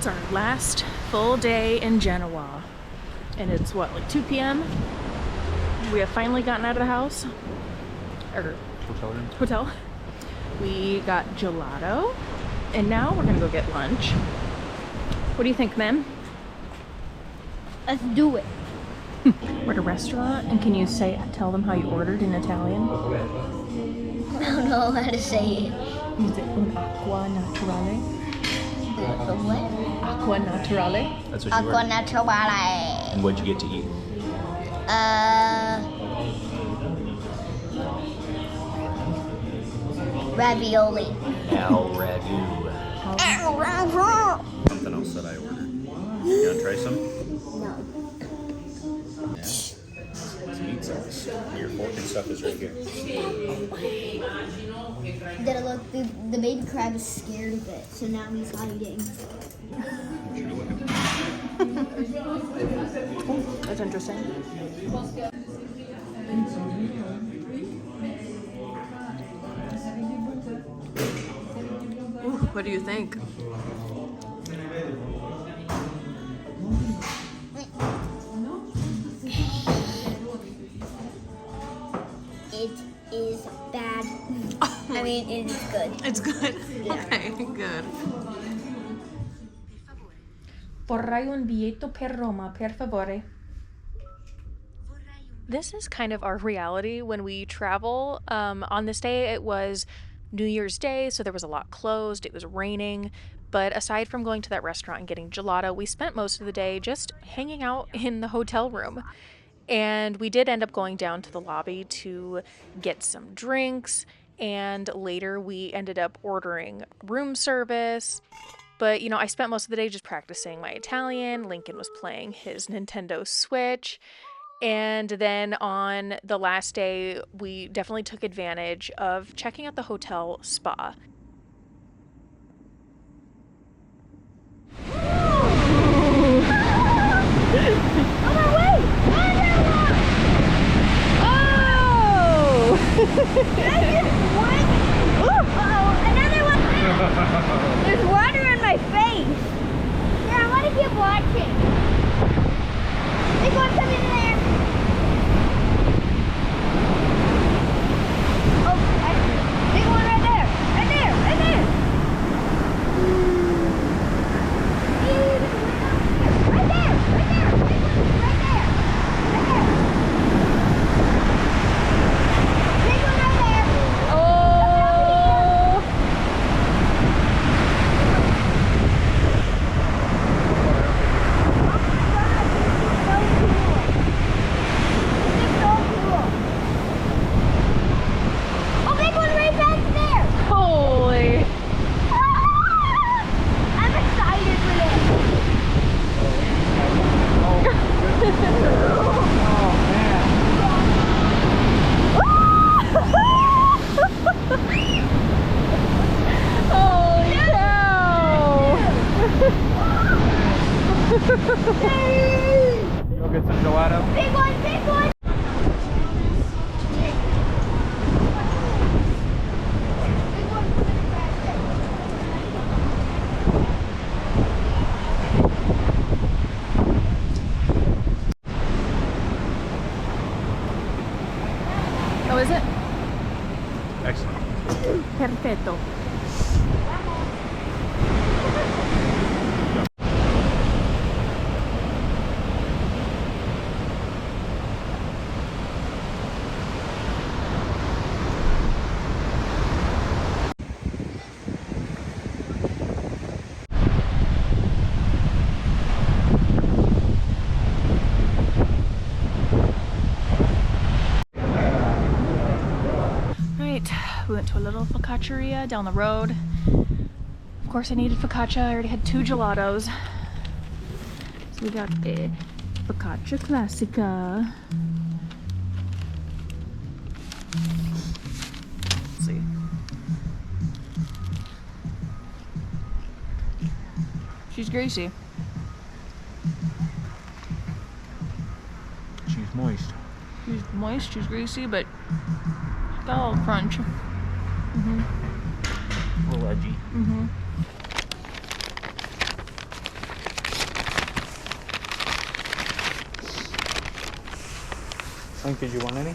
It's our last full day in Genoa. And it's what, like 2 p.m.? We have finally gotten out of the house. Or hotel. We got gelato. And now we're gonna go get lunch. What do you think, ma'am? Let's do it. We're at a restaurant, and can you tell them how you ordered in Italian? I don't know how to say it. Is it un acqua naturale? What? Acqua naturale. That's what you Acqua ordered. naturale. And what'd you get to eat? Ravioli. Al ragu. Something else that I ordered. You wanna try some? No. Yeah. Some meat sauce. Your fork and stuff is right here. Gotta look, the baby crab is scared of it, so now he's hiding. That's interesting. Ooh, what do you think? It is bad. I mean, it is good. It's good. Yeah. Okay, good. Vorrei un biglietto per Roma, per favore. This is kind of our reality when we travel. On this day, it was New Year's Day, so there was a lot closed. It was raining. But aside from going to that restaurant and getting gelato, we spent most of the day just hanging out in the hotel room. And we did end up going down to the lobby to get some drinks. And later we ended up ordering room service. But, you know, I spent most of the day just practicing my Italian. Lincoln was playing his Nintendo Switch. And then on the last day, we definitely took advantage of checking out the hotel spa. Another one! There's water in my face! Yeah, I want to keep watching. Big one, come in there! Oh, big one right there! Right there! Right there! Right there! Right there! Big one, right there! Right there! Big one right there! Oh! Holy! I'm excited for this. Holy cow! Go get some gelato. Big one, big one. Oh, is it? Excellent. Perfetto. We went to a little focacceria down the road. Of course I needed focaccia. I already had 2 gelatos. So we got a focaccia classica. Let's see. She's greasy. She's moist. She's moist, she's greasy, but got a little crunch. A little edgy. Hank, did you want any?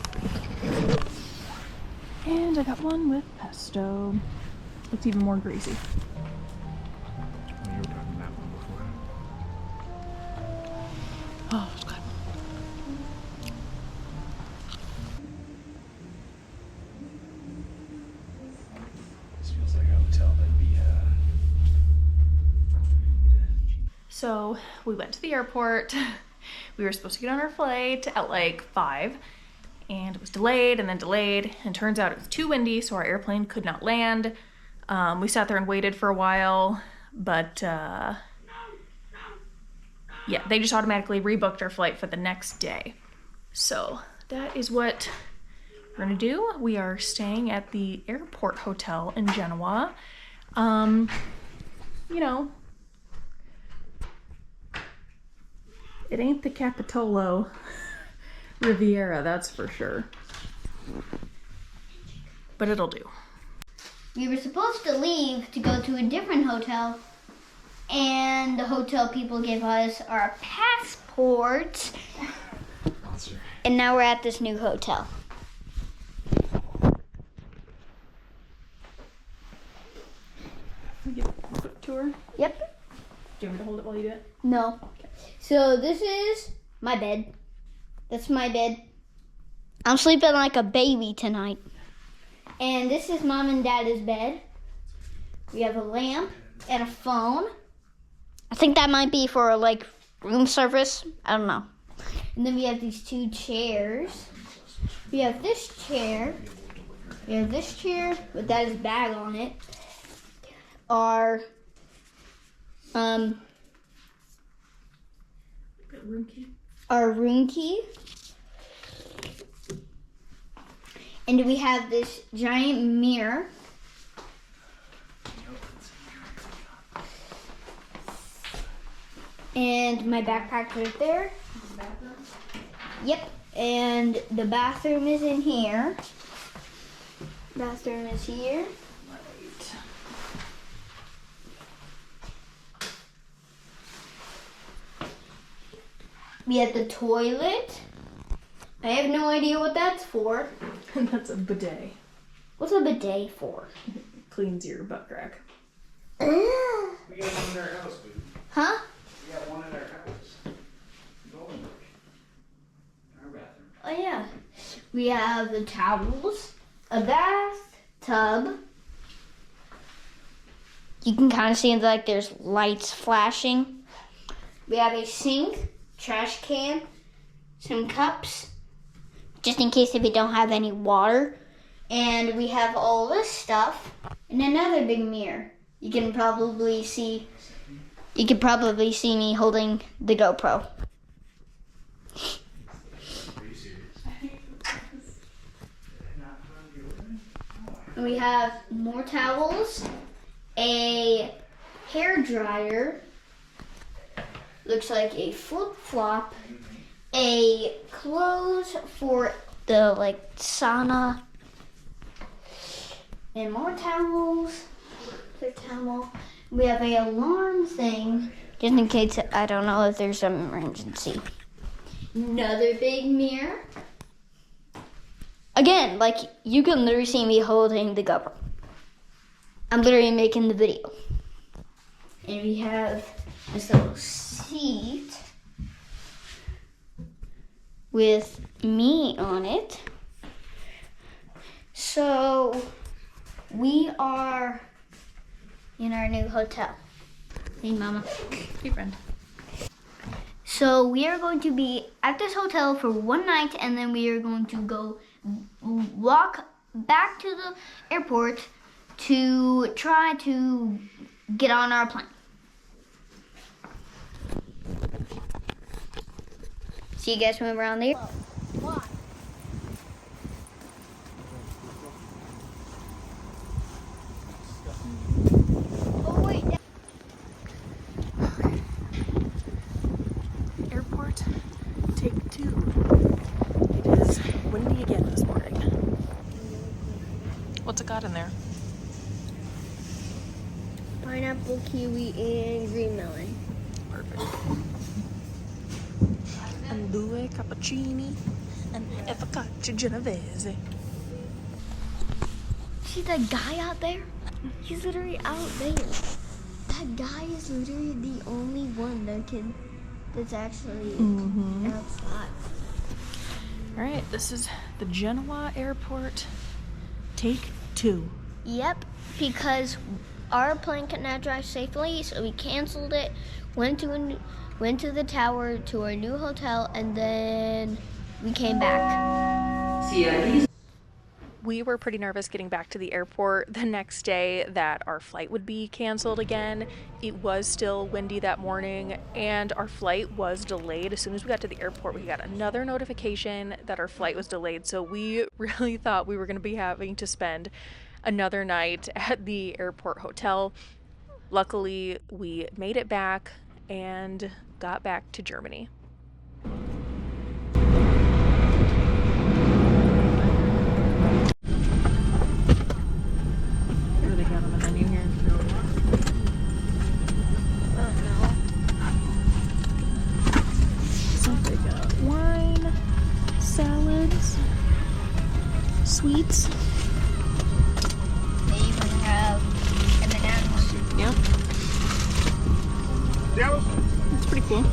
And I got one with pesto. It's even more greasy. You were talking that one before. Oh, it's good. This feels like a hotel that'd be, So we went to the airport. We were supposed to get on our flight at like 5, and it was delayed and then delayed. And turns out it was too windy, so our airplane could not land. We sat there and waited for a while, but yeah, they just automatically rebooked our flight for the next day. So that is what we're gonna do. We are staying at the airport hotel in Genoa. You know, it ain't the Capitolo Riviera, that's for sure. But it'll do. We were supposed to leave to go to a different hotel, and the hotel people gave us our passports, and now we're at this new hotel. We give a quick tour. Yep. Do you want me to hold it while you do it? No. So this is my bed. That's my bed. I'm sleeping like a baby tonight. And this is Mom and Dad's bed. We have a lamp and a phone. I think that might be for like room service. I don't know. And then we have these 2 chairs. We have this chair. We have this chair with Dad's bag on it. Our Room key. our room key. And we have this giant mirror. And my backpack's right there. Yep. And the bathroom is in here. Bathroom is here. We have the toilet. I have no idea what that's for. And that's a bidet. What's a bidet for? Cleans your butt crack. We got one in our house, dude. Huh? We got one in our house. Golden Brook. Our bathroom. Oh yeah. We have the towels, a bathtub. You can kind of see like there's lights flashing. We have a sink, trash can, some cups, just in case if we don't have any water. And we have all this stuff and another big mirror. You can probably see me holding the GoPro. And we have more towels, a hair dryer, looks like a flip-flop, a clothes for the like sauna, and more towels. Clear towel. We have a alarm thing, just in case I don't know if there's some emergency. Another big mirror. Again, like you can literally see me holding the GoPro. I'm literally making the video. And we have this little seat with me on it. So we are in our new hotel. Hey, Mama. Hey, friend. So we are going to be at this hotel for one night, and then we are going to go walk back to the airport to try to get on our plane. See you guys when we're on there. Why? Oh wait. Airport, take 2. It is windy again this morning. What's it got in there? Pineapple, kiwi, and green melon. Perfect. And due cappuccini. An focaccia genovese. See that guy out there? He's literally out there. That guy is literally the only one that's actually outside. All right, this is the Genoa airport. Take 2. Yep, because our plane could not drive safely, so we canceled it. Went to the tower to our new hotel, and then we came back. We were pretty nervous getting back to the airport the next day that our flight would be canceled again. It was still windy that morning, and our flight was delayed. As soon as we got to the airport, we got another notification that our flight was delayed. So we really thought we were going to be having to spend another night at the airport hotel. Luckily, we made it back and got back to Germany. What do they got on the menu here? So they got wine, salads, sweets. They even have M&Ms. Yeah. That's pretty cool.